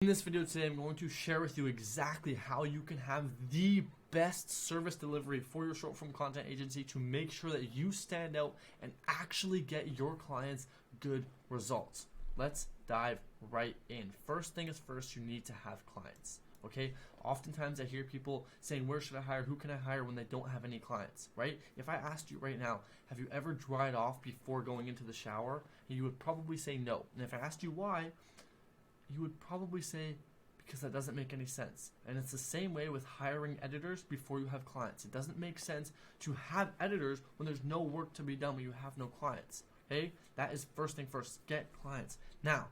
In this video today, I'm going to share with you exactly how you can have the best service delivery for your short form content agency to make sure that you stand out and actually get your clients good results. Let's dive right in. First thing is first, you need to have clients. Okay, oftentimes I hear people saying, where should I hire? Who can I hire when they don't have any clients, right? If I asked you right now, have you ever dried off before going into the shower? You would probably say no. And if I asked you why, you would probably say, because that doesn't make any sense. And it's the same way with hiring editors before you have clients. It doesn't make sense to have editors when there's no work to be done, when you have no clients. Okay, that is first thing first, get clients. Now,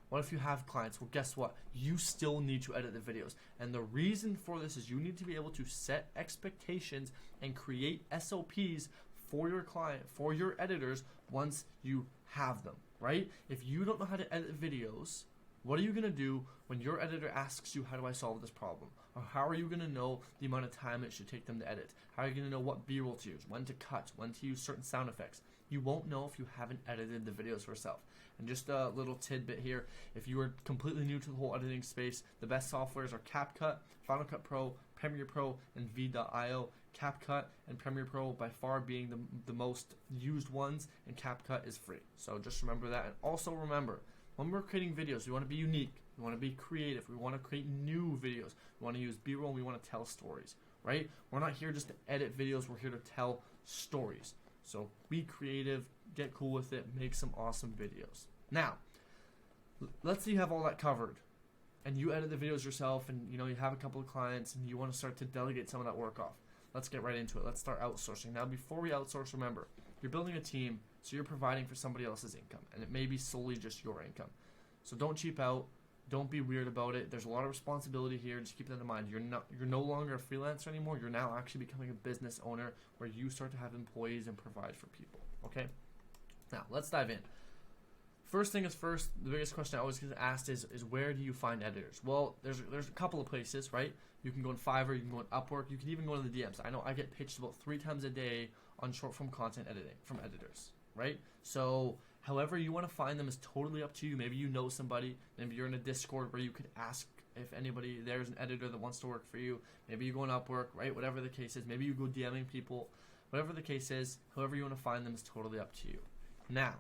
what if you have clients? Well, guess what? You still need to edit the videos. And the reason for this is you need to be able to set expectations and create SOPs for your client, for your editors, once you have them, right? If you don't know how to edit videos, what are you going to do when your editor asks you, how do I solve this problem? Or how are you going to know the amount of time it should take them to edit? How are you going to know what B-roll to use, when to cut, when to use certain sound effects? You won't know if you haven't edited the videos yourself. And just a little tidbit here, if you are completely new to the whole editing space, the best softwares are CapCut, Final Cut Pro, Premiere Pro, and V.io. CapCut and Premiere Pro by far being the most used ones, and CapCut is free. So just remember that. And also remember, when we're creating videos, we want to be unique, we want to be creative, we want to create new videos, we want to use B-roll, and we want to tell stories, right? We're not here just to edit videos, we're here to tell stories. So be creative, get cool with it, make some awesome videos. Now, let's say you have all that covered, and you edit the videos yourself, and you have a couple of clients, and you want to start to delegate some of that work off. Let's get right into it. Let's start outsourcing. Now, before we outsource, remember, you're building a team, so you're providing for somebody else's income, and it may be solely just your income. So don't cheap out. Don't be weird about it. There's a lot of responsibility here. Just keep that in mind. You're no longer a freelancer anymore. You're now actually becoming a business owner where you start to have employees and provide for people. Okay? Now, let's dive in. First thing is first, the biggest question I always get asked is where do you find editors? Well, there's a couple of places, right? You can go on Fiverr, you can go on Upwork, you can even go to the DMs. I know I get pitched about 3 times a day on short form content editing from editors, right? So however you want to find them is totally up to you. Maybe you know somebody, maybe you're in a Discord where you could ask if anybody, there's an editor that wants to work for you. Maybe you go on Upwork, right? Whatever the case is. Maybe you go DMing people. Whatever the case is, however you want to find them is totally up to you. Now,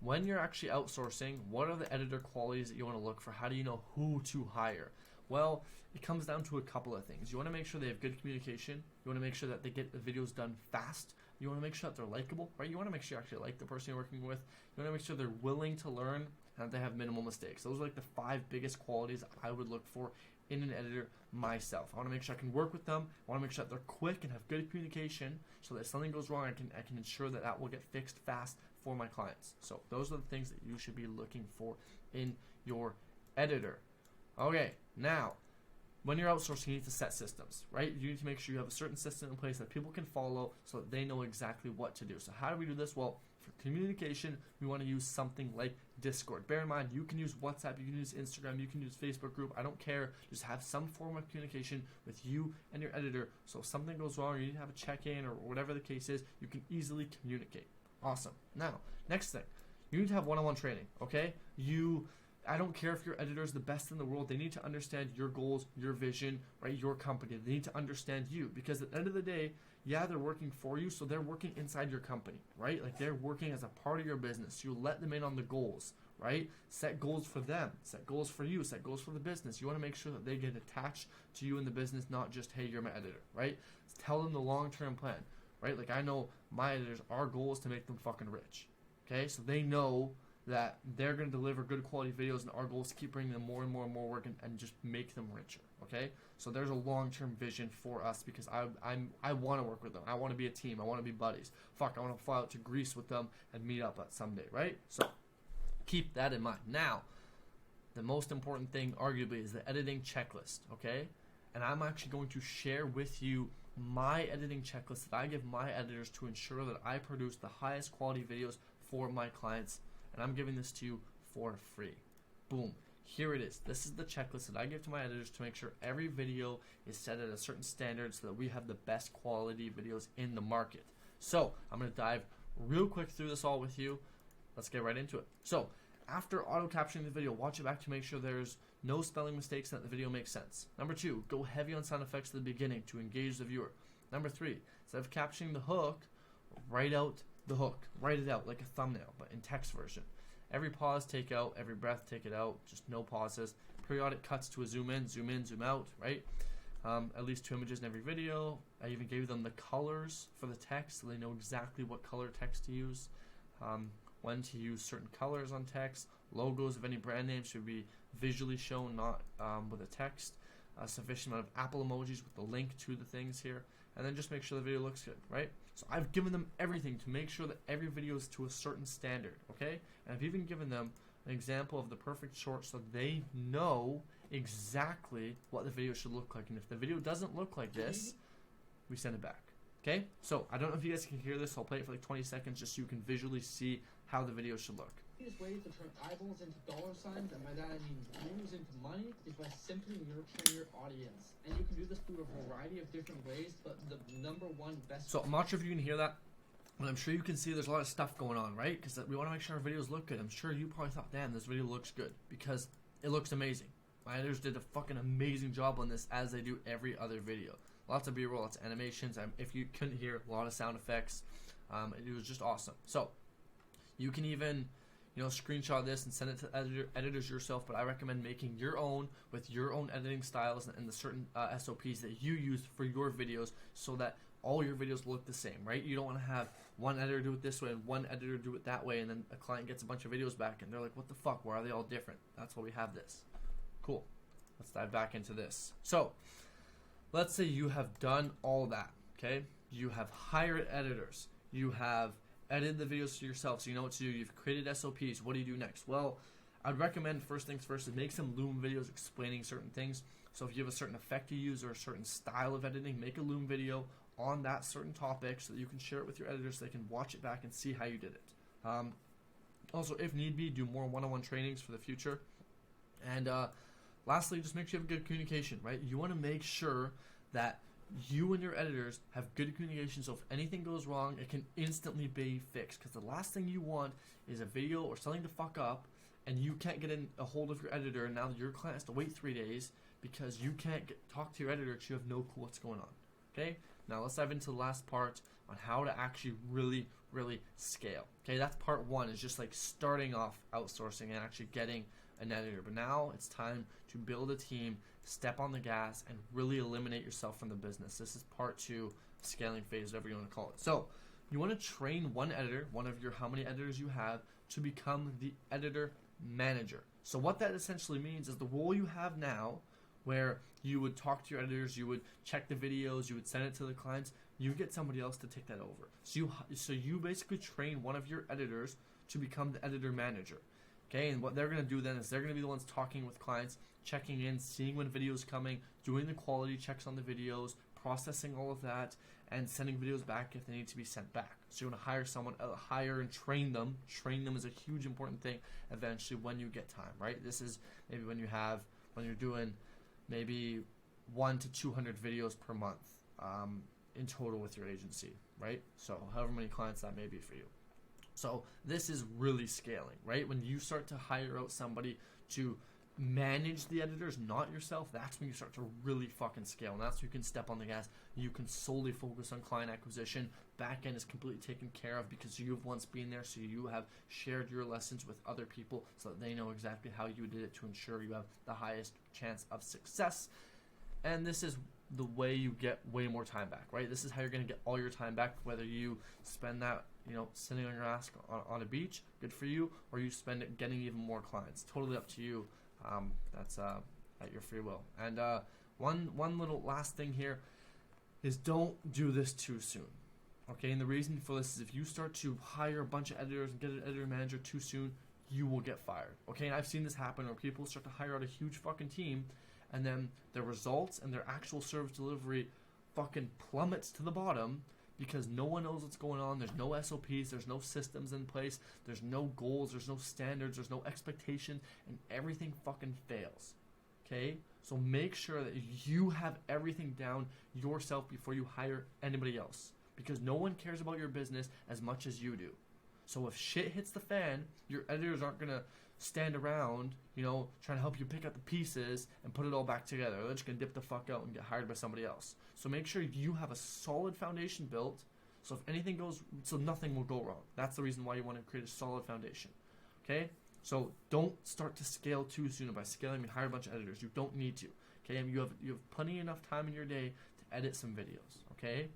when you're actually outsourcing, what are the editor qualities that you want to look for? How do you know who to hire? Well, it comes down to a couple of things. You want to make sure they have good communication. You want to make sure that they get the videos done fast. You want to make sure that they're likable, right? You want to make sure you actually like the person you're working with. You want to make sure they're willing to learn and that they have minimal mistakes. Those are like the 5 biggest qualities I would look for in an editor myself. I want to make sure I can work with them. I want to make sure that they're quick and have good communication so that if something goes wrong, I can ensure that that will get fixed fast for my clients. So those are the things that you should be looking for in your editor. Okay, now, when you're outsourcing, you need to set systems, right? You need to make sure you have a certain system in place that people can follow so that they know exactly what to do. So how do we do this? Well, for communication, we want to use something like Discord. Bear in mind, you can use WhatsApp, you can use Instagram, you can use Facebook group. I don't care. Just have some form of communication with you and your editor. So if something goes wrong, or you need to have a check-in or whatever the case is, you can easily communicate. Awesome. Now, next thing, you need to have one-on-one training, okay? I don't care if your editor is the best in the world. They need to understand your goals, your vision, right? Your company. They need to understand you, because at the end of the day, yeah, they're working for you, so they're working inside your company, right? Like they're working as a part of your business. You let them in on the goals, right? Set goals for them, set goals for you, set goals for the business. You want to make sure that they get attached to you in the business, not just, hey, you're my editor, right? Tell them the long-term plan, right? Like I know my editors, our goal is to make them fucking rich, okay? So they know that they're going to deliver good quality videos, and our goal is to keep bringing them more and more and more work and just make them richer, okay? So there's a long-term vision for us, because I want to work with them. I want to be a team. I want to be buddies. Fuck, I want to fly out to Greece with them and meet up at someday, right? So keep that in mind. Now, the most important thing arguably is the editing checklist, okay? And I'm actually going to share with you my editing checklist that I give my editors to ensure that I produce the highest quality videos for my clients. And I'm giving this to you for free. Boom. Here it is. This is the checklist that I give to my editors to make sure every video is set at a certain standard so that we have the best quality videos in the market. So I'm going to dive real quick through this all with you. Let's get right into it. So after auto captioning the video, watch it back to make sure there's no spelling mistakes, and that the video makes sense. Number 2, go heavy on sound effects at the beginning to engage the viewer. Number 3, instead of captioning the hook, write out the hook. Write it out like a thumbnail, but in text version. Every pause, take out. Every breath, take it out. Just no pauses. Periodic cuts to a zoom in, zoom out, right? At least 2 images in every video. I even gave them the colors for the text so they know exactly what color text to use. When to use certain colors on text. Logos of any brand name should be visually shown, not with a text. A sufficient amount of Apple emojis with the link to the things here. And then just make sure the video looks good, right? So I've given them everything to make sure that every video is to a certain standard, okay? And I've even given them an example of the perfect short so they know exactly what the video should look like. And if the video doesn't look like this, we send it back, okay? So I don't know if you guys can hear this. I'll play it for like 20 seconds just so you can visually see how the video should look. The easiest way to turn eyeballs into dollar signs, and by that I mean views into money, is by simply nurturing your audience. And you can do this through a variety of different ways, but the number one best... So I'm not sure if you can hear that, but I'm sure you can see there's a lot of stuff going on, right? Because we want to make sure our videos look good. I'm sure you probably thought, damn, this video looks good, because it looks amazing. My editors did a fucking amazing job on this, as they do every other video. Lots of B-roll, lots of animations. If you couldn't hear, a lot of sound effects. It was just awesome. So you can even, screenshot this and send it to editors yourself, but I recommend making your own with your own editing styles and the certain SOPs that you use for your videos so that all your videos look the same, right? You don't want to have one editor do it this way and one editor do it that way, and then a client gets a bunch of videos back and they're like, what the fuck, why are they all different? That's why we have this. Cool. Let's dive back into this. So let's say you have done all that, okay? You have hired editors. You have edited the videos to yourself so you know what to do. You've created SOPs. What do you do next? Well, I'd recommend first things first is make some Loom videos explaining certain things. So if you have a certain effect you use or a certain style of editing, make a Loom video on that certain topic so that you can share it with your editors so they can watch it back and see how you did it. Also, if need be, do more one-on-one trainings for the future. And lastly, just make sure you have good communication, right? You want to make sure that you and your editors have good communication, so if anything goes wrong, it can instantly be fixed. Because the last thing you want is a video or something to fuck up, and you can't get in a hold of your editor, and now your client has to wait 3 days because you can't talk to your editor because you have no clue what's going on. Okay? Now let's dive into the last part on how to actually really scale. Okay, that's part 1, is just like starting off outsourcing and actually getting an editor. But now it's time to build a team, step on the gas, and really eliminate yourself from the business. This is part 2, scaling phase, whatever you want to call it. So you want to train one editor, one of your how many editors you have, to become the editor manager. So what that essentially means is the role you have now, where you would talk to your editors, you would check the videos, you would send it to the clients, you get somebody else to take that over. So you basically train one of your editors to become the editor manager. Okay, and what they're going to do then is they're going to be the ones talking with clients, checking in, seeing when videos coming, doing the quality checks on the videos, processing all of that, and sending videos back if they need to be sent back. So you want to hire someone, hire and train them. Train them is a huge important thing eventually when you get time, right? This is maybe when you're doing maybe 100 to 200 videos per month in total with your agency, right? So however many clients that may be for you. So this is really scaling, right? When you start to hire out somebody to manage the editors, not yourself, that's when you start to really fucking scale. And that's when you can step on the gas. You can solely focus on client acquisition. Back end is completely taken care of because you've once been there, so you have shared your lessons with other people so that they know exactly how you did it to ensure you have the highest chance of success. And this is the way you get way more time back, right? This is how you're going to get all your time back, whether you spend that sitting on your ass on a beach, good for you, or you spend it getting even more clients. Totally up to you. That's at your free will. And one little last thing here is don't do this too soon. Okay, and the reason for this is if you start to hire a bunch of editors and get an editor manager too soon, you will get fired. Okay, and I've seen this happen where people start to hire out a huge fucking team, and then their results and their actual service delivery fucking plummets to the bottom because no one knows what's going on. There's no SOPs, there's no systems in place, there's no goals, there's no standards, there's no expectation, and everything fucking fails. Okay? So make sure that you have everything down yourself before you hire anybody else, because no one cares about your business as much as you do. So if shit hits the fan, your editors aren't going to stand around, you know, trying to help you pick up the pieces and put it all back together. They're just going to dip the fuck out and get hired by somebody else. So make sure you have a solid foundation built, so if anything goes, so nothing will go wrong. That's the reason why you want to create a solid foundation. Okay? So don't start to scale too soon. And by scaling, you hire a bunch of editors. You don't need to. Okay? And you have plenty enough time in your day to edit some videos. Okay?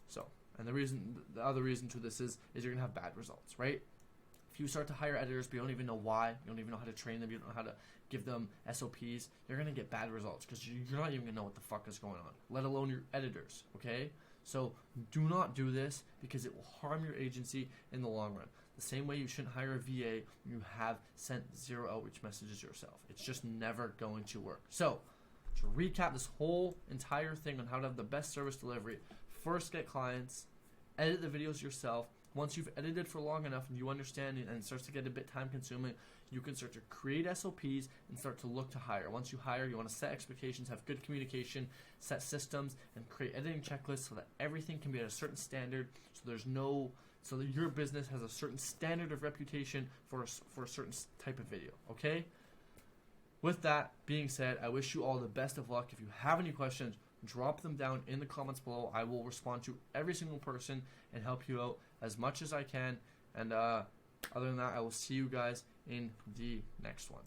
So, and the other reason to this is you're gonna have bad results, right? If you start to hire editors, but you don't even know why, you don't even know how to train them, you don't know how to give them SOPs, you're gonna get bad results because you're not even gonna know what the fuck is going on, let alone your editors. Okay? So do not do this because it will harm your agency in the long run. The same way you shouldn't hire a VA when you have sent 0 outreach messages yourself. It's just never going to work. So to recap this whole entire thing on how to have the best service delivery, first get clients, edit the videos yourself. Once you've edited for long enough and you understand it and it starts to get a bit time consuming, you can start to create SOPs and start to look to hire. Once you hire, you want to set expectations, have good communication, set systems, and create editing checklists so that everything can be at a certain standard, so that your business has a certain standard of reputation for a certain type of video. Okay? With that being said, I wish you all the best of luck. If you have any questions, drop them down in the comments below. I will respond to every single person and help you out as much as I can. And other than that, I will see you guys in the next one.